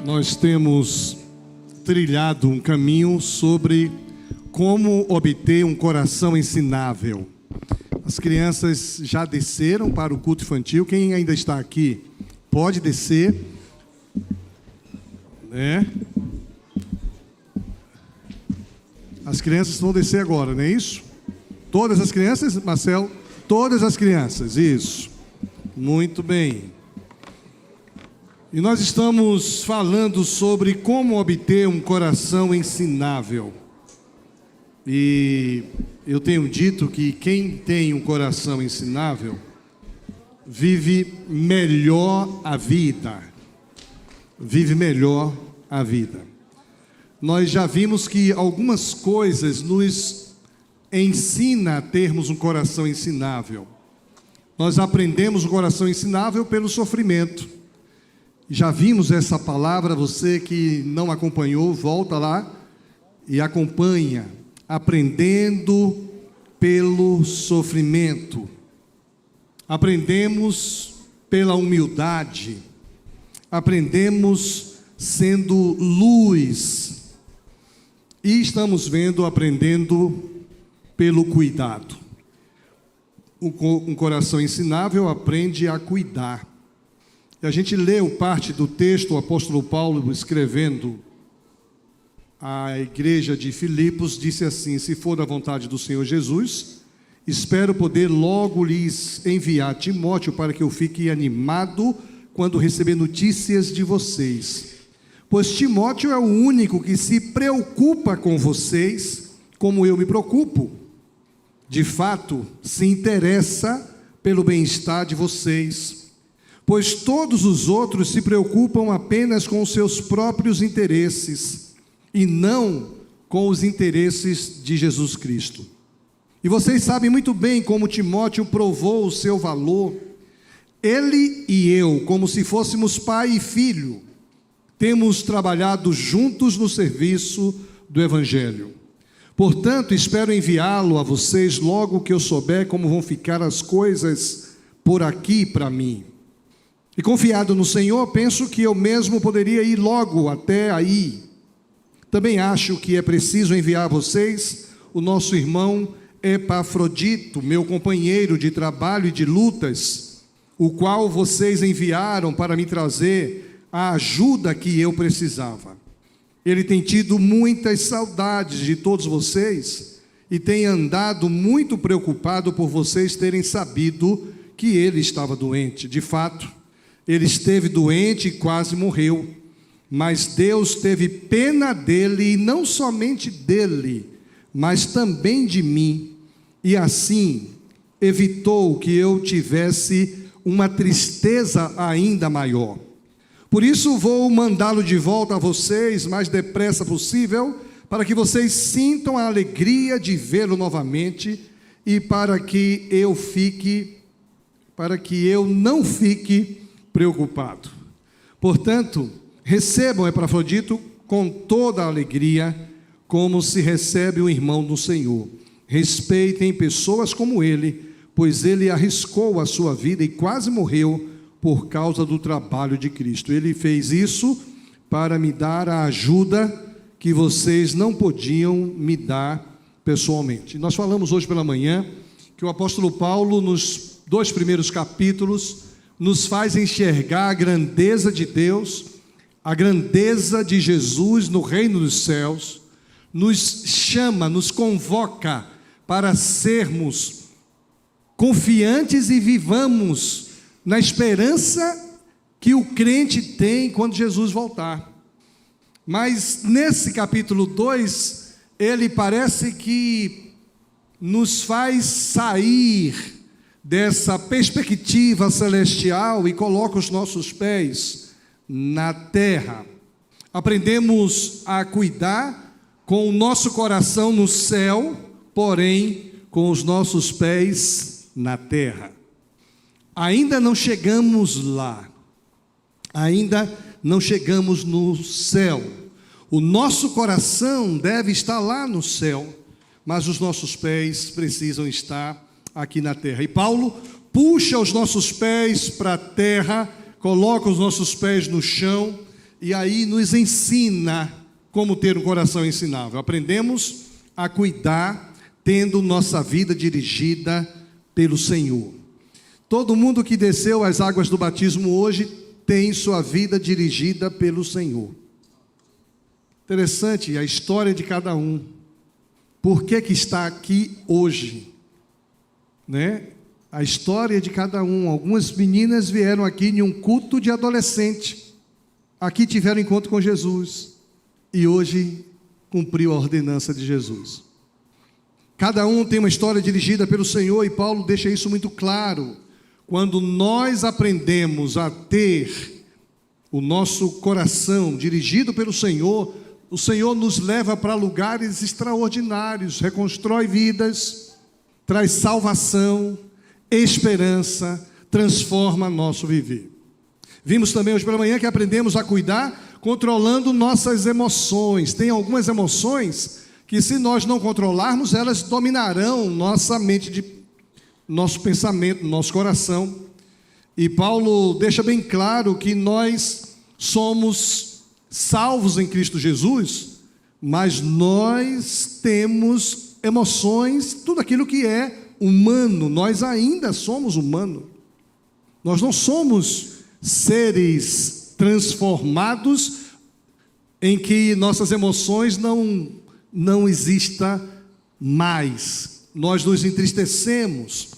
Nós temos trilhado um caminho sobre como obter um coração ensinável. As crianças já desceram para o culto infantil. Quem ainda está aqui pode descer, né? As crianças vão descer agora, não é isso? Todas as crianças, Marcelo? Todas as crianças, isso. Muito bem. E nós estamos falando sobre como obter um coração ensinável. E eu tenho dito que quem tem um coração ensinável vive melhor a vida. Vive melhor a vida. Nós já vimos que algumas coisas nos ensina a termos um coração ensinável. Nós aprendemos o coração ensinável pelo sofrimento. Já vimos essa palavra, você que não acompanhou, volta lá e acompanha. Aprendendo pelo sofrimento. Aprendemos pela humildade. Aprendemos sendo luz. E estamos aprendendo pelo cuidado. Um coração ensinável aprende a cuidar. E a gente leu parte do texto, o apóstolo Paulo escrevendo à igreja de Filipos, disse assim: se for da vontade do Senhor Jesus, espero poder logo lhes enviar Timóteo para que eu fique animado quando receber notícias de vocês. Pois Timóteo é o único que se preocupa com vocês, como eu me preocupo. De fato, se interessa pelo bem-estar de vocês. Pois todos os outros se preocupam apenas com os seus próprios interesses e não com os interesses de Jesus Cristo. E vocês sabem muito bem como Timóteo provou o seu valor. Ele e eu, como se fôssemos pai e filho, temos trabalhado juntos no serviço do Evangelho. Portanto, espero enviá-lo a vocês logo que eu souber como vão ficar as coisas por aqui para mim. E confiado no Senhor, penso que eu mesmo poderia ir logo até aí. Também acho que é preciso enviar a vocês o nosso irmão Epafrodito, meu companheiro de trabalho e de lutas, o qual vocês enviaram para me trazer a ajuda que eu precisava. Ele tem tido muitas saudades de todos vocês e tem andado muito preocupado por vocês terem sabido que ele estava doente. De fato, ele esteve doente e quase morreu, mas Deus teve pena dele, e não somente dele, mas também de mim, e assim evitou que eu tivesse uma tristeza ainda maior. Por isso vou mandá-lo de volta a vocês, mais depressa possível, para que vocês sintam a alegria de vê-lo novamente, e para que eu não fique preocupado. Portanto, recebam Epafrodito com toda a alegria, como se recebe um irmão do Senhor. Respeitem pessoas como ele, pois ele arriscou a sua vida e quase morreu por causa do trabalho de Cristo. Ele fez isso para me dar a ajuda que vocês não podiam me dar pessoalmente. Nós falamos hoje pela manhã que o apóstolo Paulo, nos 2 primeiros capítulos, nos faz enxergar a grandeza de Deus, a grandeza de Jesus no reino dos céus, nos chama, nos convoca para sermos confiantes e vivamos na esperança que o crente tem quando Jesus voltar. Mas nesse capítulo 2, ele parece que nos faz sair dessa perspectiva celestial e coloca os nossos pés na terra. Aprendemos a cuidar com o nosso coração no céu, porém com os nossos pés na terra. Ainda não chegamos lá. Ainda não chegamos no céu. O nosso coração deve estar lá no céu, mas os nossos pés precisam estar aqui na terra. E Paulo puxa os nossos pés para a terra, coloca os nossos pés no chão e aí nos ensina como ter um coração ensinável. Aprendemos a cuidar, tendo nossa vida dirigida pelo Senhor. Todo mundo que desceu as águas do batismo hoje tem sua vida dirigida pelo Senhor. Interessante a história de cada um. Por que está aqui hoje? Né? A história de cada um. Algumas meninas vieram aqui em um culto de adolescente. Aqui tiveram encontro com Jesus. E hoje cumpriu a ordenança de Jesus. Cada um tem uma história dirigida pelo Senhor, e Paulo deixa isso muito claro. Quando nós aprendemos a ter o nosso coração dirigido pelo Senhor, o Senhor nos leva para lugares extraordinários, reconstrói vidas, traz salvação, esperança, transforma nosso viver. Vimos também hoje pela manhã que aprendemos a cuidar controlando nossas emoções. Tem algumas emoções que, se nós não controlarmos, elas dominarão nossa mente, nosso pensamento, nosso coração. E Paulo deixa bem claro que nós somos salvos em Cristo Jesus, mas nós temos emoções, tudo aquilo que é humano. Nós ainda somos humanos. Nós não somos seres transformados em que nossas emoções não existam mais. Nós nos entristecemos.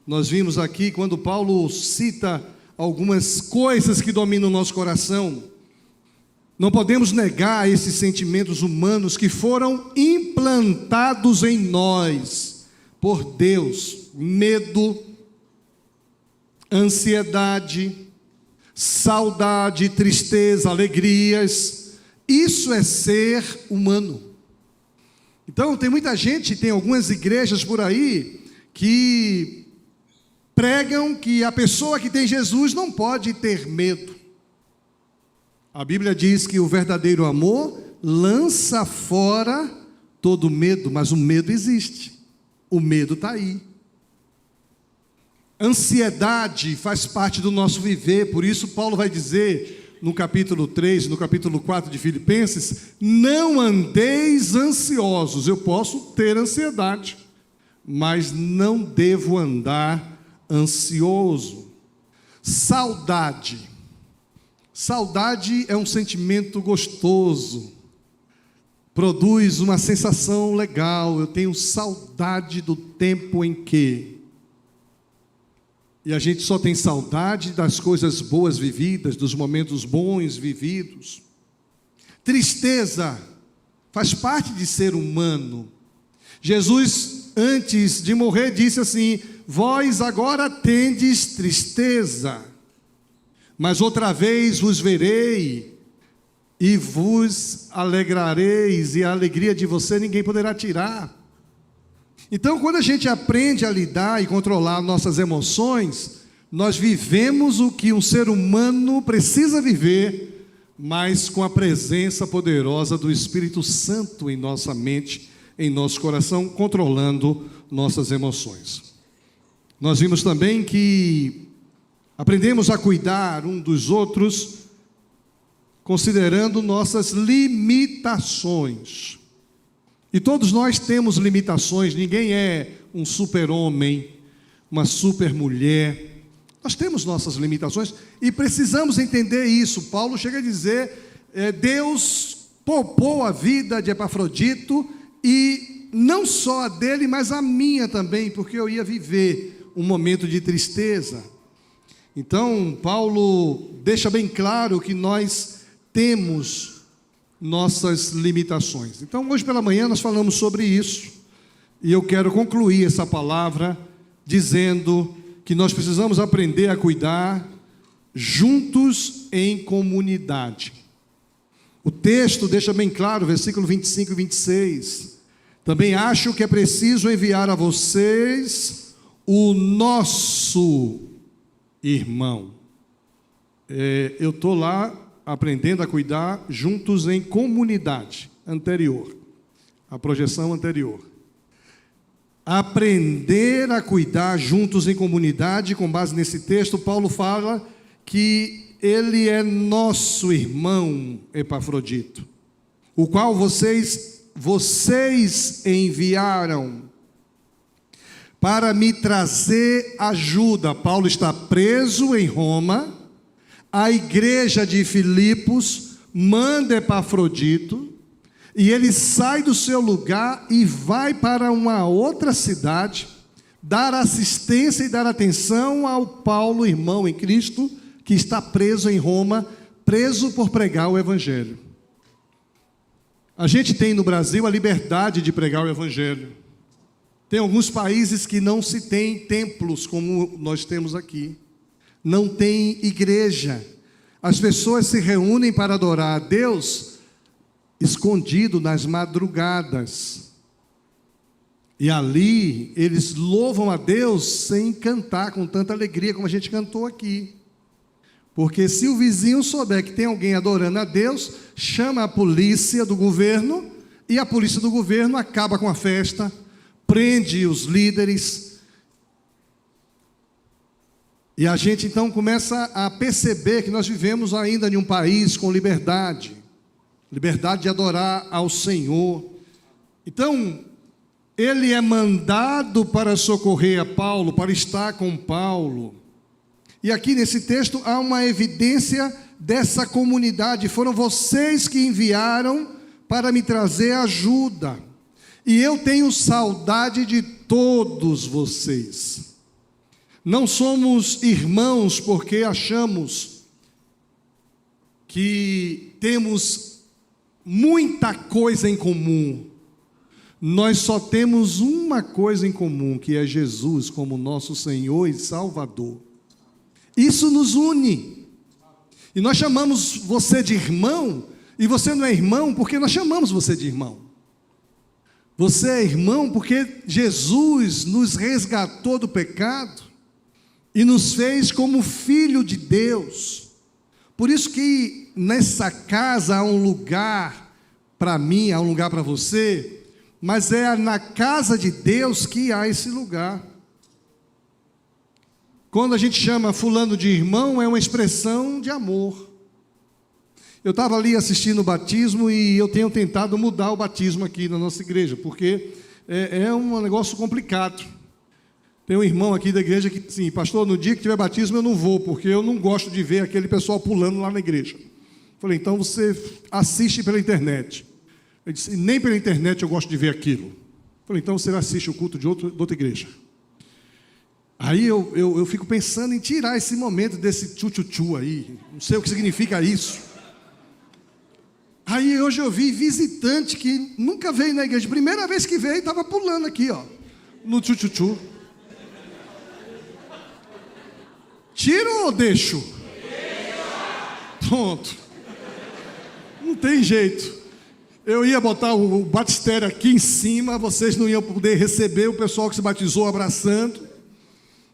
Nós vimos aqui quando Paulo cita algumas coisas que dominam o nosso coração. Não podemos negar esses sentimentos humanos que foram implantados em nós por Deus. Medo, ansiedade, saudade, tristeza, alegrias. Isso é ser humano. Então tem muita gente, tem algumas igrejas por aí que pregam que a pessoa que tem Jesus não pode ter medo. A Bíblia diz que o verdadeiro amor lança fora todo medo, mas o medo existe. O medo está aí. Ansiedade faz parte do nosso viver, por isso Paulo vai dizer no capítulo 3, no capítulo 4 de Filipenses: não andeis ansiosos. Eu posso ter ansiedade, mas não devo andar ansioso. Saudade. Saudade é um sentimento gostoso, produz uma sensação legal. Eu tenho saudade do tempo em que... E a gente só tem saudade das coisas boas vividas, dos momentos bons vividos. Tristeza faz parte de ser humano. Jesus, antes de morrer, disse assim: vós agora tendes tristeza, mas outra vez vos verei e vos alegrareis, e a alegria de você ninguém poderá tirar. Então, quando a gente aprende a lidar e controlar nossas emoções, nós vivemos o que um ser humano precisa viver, mas com a presença poderosa do Espírito Santo em nossa mente, em nosso coração, controlando nossas emoções. Nós vimos também que aprendemos a cuidar um dos outros, considerando nossas limitações. E todos nós temos limitações, ninguém é um super-homem, uma super-mulher. Nós temos nossas limitações e precisamos entender isso. Paulo chega a dizer, Deus poupou a vida de Epafrodito, e não só a dele, mas a minha também, porque eu ia viver um momento de tristeza. Então, Paulo deixa bem claro que nós temos nossas limitações. Então, hoje pela manhã nós falamos sobre isso, e eu quero concluir essa palavra dizendo que nós precisamos aprender a cuidar juntos em comunidade. O texto deixa bem claro, versículo 25 e 26. Também acho que é preciso enviar a vocês o nosso irmão. Eu estou lá aprendendo a cuidar juntos em comunidade. Anterior, a projeção anterior. Aprender a cuidar juntos em comunidade. Com base nesse texto, Paulo fala que ele é nosso irmão Epafrodito, o qual vocês enviaram para me trazer ajuda. Paulo está preso em Roma, a igreja de Filipos manda Epafrodito, e ele sai do seu lugar e vai para uma outra cidade, dar assistência e dar atenção ao Paulo, irmão em Cristo, que está preso em Roma, preso por pregar o Evangelho. A gente tem no Brasil a liberdade de pregar o Evangelho. Tem alguns países que não se tem templos como nós temos aqui. Não tem igreja. As pessoas se reúnem para adorar a Deus escondido nas madrugadas. E ali eles louvam a Deus sem cantar com tanta alegria como a gente cantou aqui. Porque se o vizinho souber que tem alguém adorando a Deus, chama a polícia do governo, e a polícia do governo acaba com a festa, prende os líderes. E a gente então começa a perceber que nós vivemos ainda em um país com liberdade de adorar ao Senhor. Então, ele é mandado para socorrer a Paulo, para estar com Paulo. E aqui nesse texto há uma evidência dessa comunidade. Foram vocês que enviaram para me trazer ajuda. E eu tenho saudade de todos vocês. Não somos irmãos porque achamos que temos muita coisa em comum. Nós só temos uma coisa em comum, que é Jesus como nosso Senhor e Salvador. Isso nos une. E nós chamamos você de irmão, e você não é irmão porque nós chamamos você de irmão. Você é irmão porque Jesus nos resgatou do pecado e nos fez como filho de Deus. Por isso que nessa casa há um lugar para mim, há um lugar para você, mas é na casa de Deus que há esse lugar. Quando a gente chama fulano de irmão, é uma expressão de amor. Eu estava ali assistindo o batismo e eu tenho tentado mudar o batismo aqui na nossa igreja, porque é um negócio complicado. Tem um irmão aqui da igreja que disse assim: pastor, no dia que tiver batismo eu não vou, porque eu não gosto de ver aquele pessoal pulando lá na igreja. Falei, então você assiste pela internet. Ele disse, nem pela internet eu gosto de ver aquilo. Falei, então você assiste o culto de outra igreja. Aí eu fico pensando em tirar esse momento desse tchu-tchu-tchu aí, não sei o que significa isso. Aí hoje eu vi visitante que nunca veio na igreja, primeira vez que veio, estava pulando aqui, ó, no tchu-tchu-tchu. Tiro ou deixo? Pronto. Não tem jeito. Eu ia botar o batistério aqui em cima, vocês não iam poder receber o pessoal que se batizou abraçando,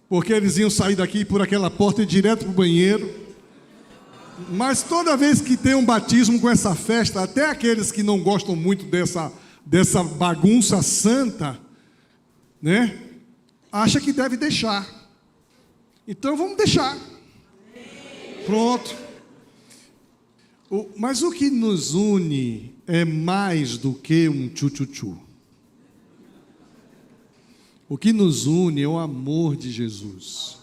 porque eles iam sair daqui por aquela porta e ir direto para o banheiro. Mas toda vez que tem um batismo com essa festa, até aqueles que não gostam muito dessa bagunça santa, né, acha que deve deixar. Então vamos deixar. Pronto. Mas o que nos une é mais do que um tchu-tchu-tchu. O que nos une é o amor de Jesus.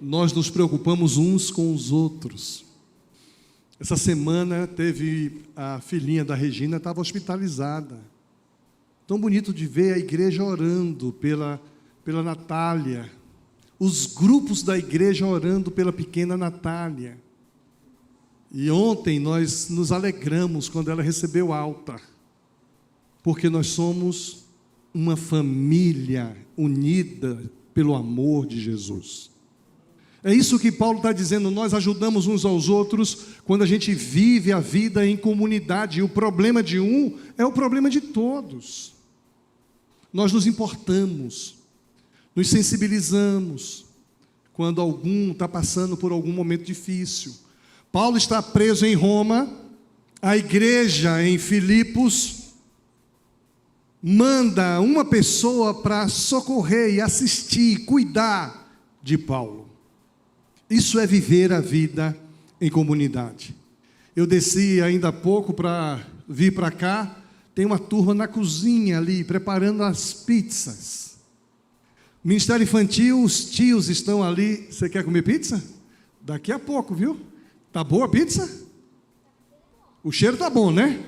Nós nos preocupamos uns com os outros. Essa semana teve a filhinha da Regina, estava hospitalizada. Tão bonito de ver a igreja orando pela Natália. Os grupos da igreja orando pela pequena Natália. E ontem nós nos alegramos quando ela recebeu alta. Porque nós somos uma família unida pelo amor de Jesus. É isso que Paulo está dizendo, nós ajudamos uns aos outros quando a gente vive a vida em comunidade. E o problema de um é o problema de todos. Nós nos importamos, nos sensibilizamos quando algum está passando por algum momento difícil. Paulo está preso em Roma, a igreja em Filipos manda uma pessoa para socorrer e assistir, cuidar de Paulo. Isso é viver a vida em comunidade. Eu desci ainda há pouco para vir para cá, tem uma turma na cozinha ali, preparando as pizzas. Ministério Infantil, os tios estão ali. Você quer comer pizza? Daqui a pouco, viu? Tá boa a pizza? O cheiro tá bom, né?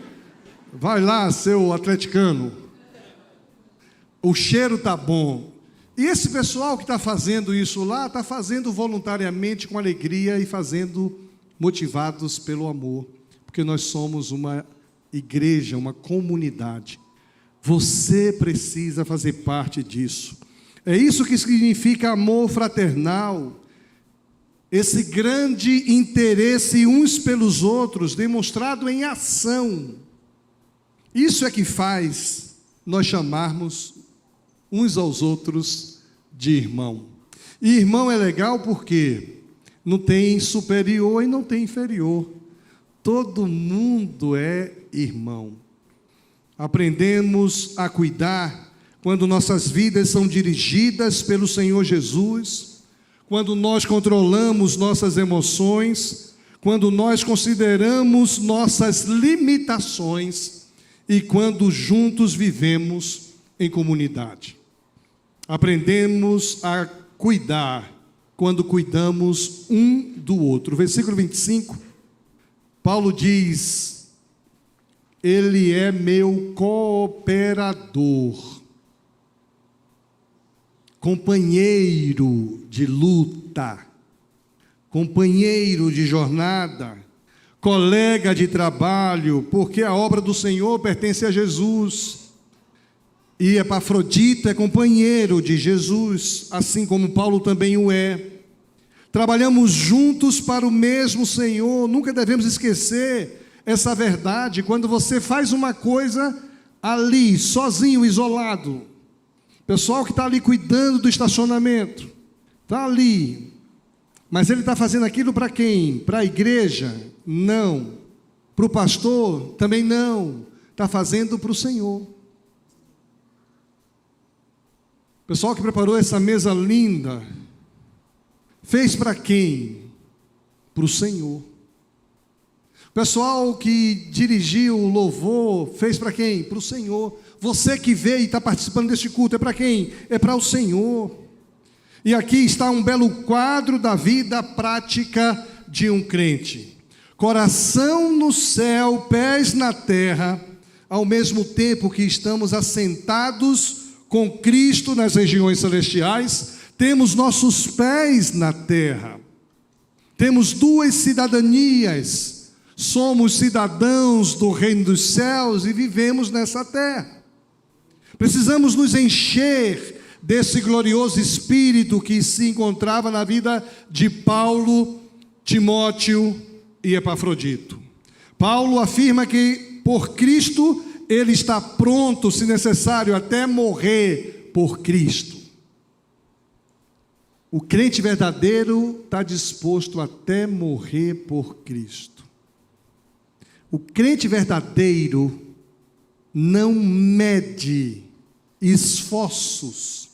Vai lá, seu atleticano. O cheiro tá bom. E esse pessoal que está fazendo isso lá, está fazendo voluntariamente, com alegria e fazendo motivados pelo amor. Porque nós somos uma igreja, uma comunidade. Você precisa fazer parte disso. É isso que significa amor fraternal. Esse grande interesse uns pelos outros, demonstrado em ação. Isso é que faz nós chamarmos uns aos outros de irmão. E irmão é legal porque não tem superior e não tem inferior. Todo mundo é irmão. Aprendemos a cuidar quando nossas vidas são dirigidas pelo Senhor Jesus, quando nós controlamos nossas emoções, quando nós consideramos nossas limitações e quando juntos vivemos em comunidade. Aprendemos a cuidar quando cuidamos um do outro. Versículo 25, Paulo diz: Ele é meu cooperador, companheiro de luta, companheiro de jornada, colega de trabalho, porque a obra do Senhor pertence a Jesus. E Epafrodito é companheiro de Jesus, assim como Paulo também o é. Trabalhamos juntos para o mesmo Senhor. Nunca devemos esquecer essa verdade. Quando você faz uma coisa ali, sozinho, isolado, pessoal que está ali cuidando do estacionamento, está ali, mas ele está fazendo aquilo para quem? Para a igreja? Não. Para o pastor? Também não. Está fazendo para o Senhor. O pessoal que preparou essa mesa linda, fez para quem? Para o Senhor. O pessoal que dirigiu o louvor, fez para quem? Para o Senhor. Você que veio e está participando deste culto, é para quem? É para o Senhor. E aqui está um belo quadro da vida prática de um crente. Coração no céu, pés na terra, ao mesmo tempo que estamos assentados com Cristo nas regiões celestiais, temos nossos pés na terra. Temos duas cidadanias. Somos cidadãos do reino dos céus e vivemos nessa terra. Precisamos nos encher desse glorioso espírito que se encontrava na vida de Paulo, Timóteo e Epafrodito. Paulo afirma que por Cristo ele está pronto, se necessário, até morrer por Cristo. O crente verdadeiro está disposto até morrer por Cristo. O crente verdadeiro não mede esforços.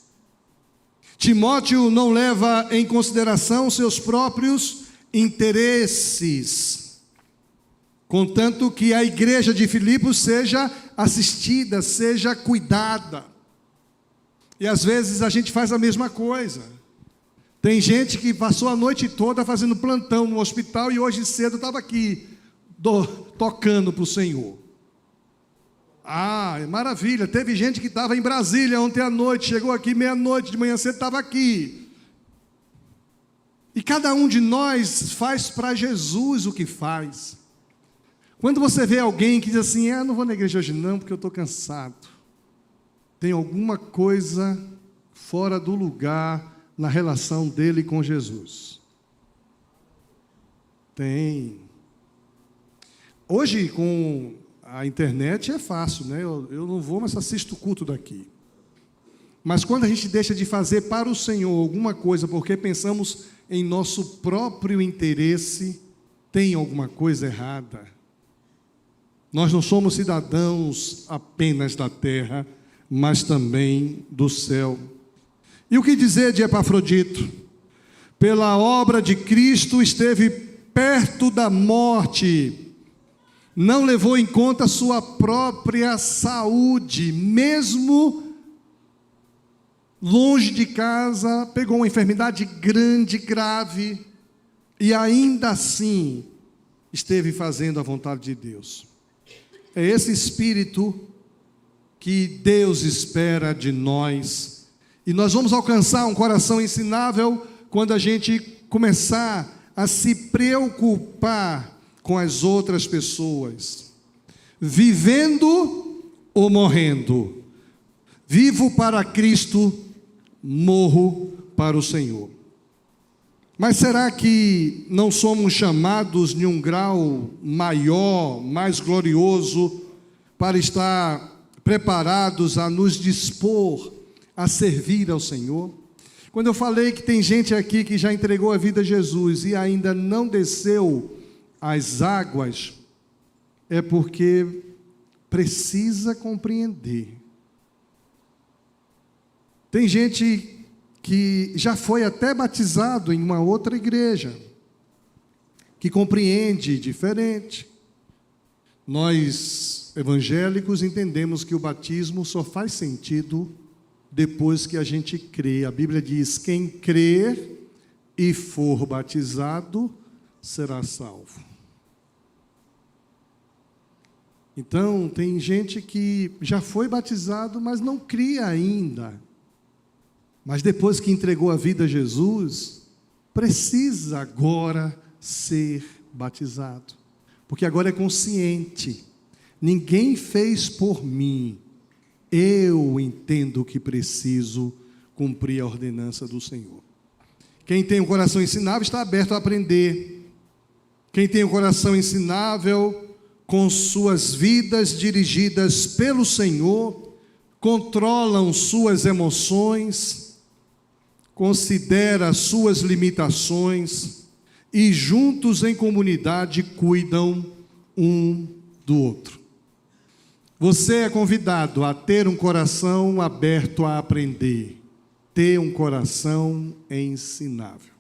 Timóteo não leva em consideração seus próprios interesses, contanto que a igreja de Filipos seja assistida, seja cuidada. E às vezes a gente faz a mesma coisa. Tem gente que passou a noite toda fazendo plantão no hospital e hoje cedo estava aqui, tocando para o Senhor. Ah, maravilha. Teve gente que estava em Brasília ontem à noite, chegou aqui meia-noite, de manhã cedo estava aqui. E cada um de nós faz para Jesus o que faz. Quando você vê alguém que diz assim, não vou na igreja hoje não, porque eu estou cansado. Tem alguma coisa fora do lugar na relação dele com Jesus. Tem. Hoje, com a internet, é fácil, né? Eu não vou, mas assisto o culto daqui. Mas quando a gente deixa de fazer para o Senhor alguma coisa, porque pensamos em nosso próprio interesse, tem alguma coisa errada. Nós não somos cidadãos apenas da terra, mas também do céu. E o que dizer de Epafrodito? Pela obra de Cristo esteve perto da morte, não levou em conta a sua própria saúde, mesmo longe de casa, pegou uma enfermidade grande, grave, e ainda assim esteve fazendo a vontade de Deus. É esse espírito que Deus espera de nós, e nós vamos alcançar um coração ensinável quando a gente começar a se preocupar com as outras pessoas, vivendo ou morrendo. Vivo para Cristo, morro para o Senhor. Mas será que não somos chamados em um grau maior, mais glorioso, para estar preparados a nos dispor a servir ao Senhor? Quando eu falei que tem gente aqui que já entregou a vida a Jesus e ainda não desceu as águas, é porque precisa compreender. Tem gente que já foi até batizado em uma outra igreja, que compreende diferente. Nós, evangélicos, entendemos que o batismo só faz sentido depois que a gente crê. A Bíblia diz: quem crer e for batizado será salvo. Então, tem gente que já foi batizado, mas não cria ainda. Mas depois que entregou a vida a Jesus, precisa agora ser batizado. Porque agora é consciente. Ninguém fez por mim. Eu entendo que preciso cumprir a ordenança do Senhor. Quem tem um coração ensinável está aberto a aprender. Quem tem um coração ensinável, com suas vidas dirigidas pelo Senhor, controlam suas emoções, considera suas limitações e juntos em comunidade cuidam um do outro. Você é convidado a ter um coração aberto a aprender, ter um coração ensinável.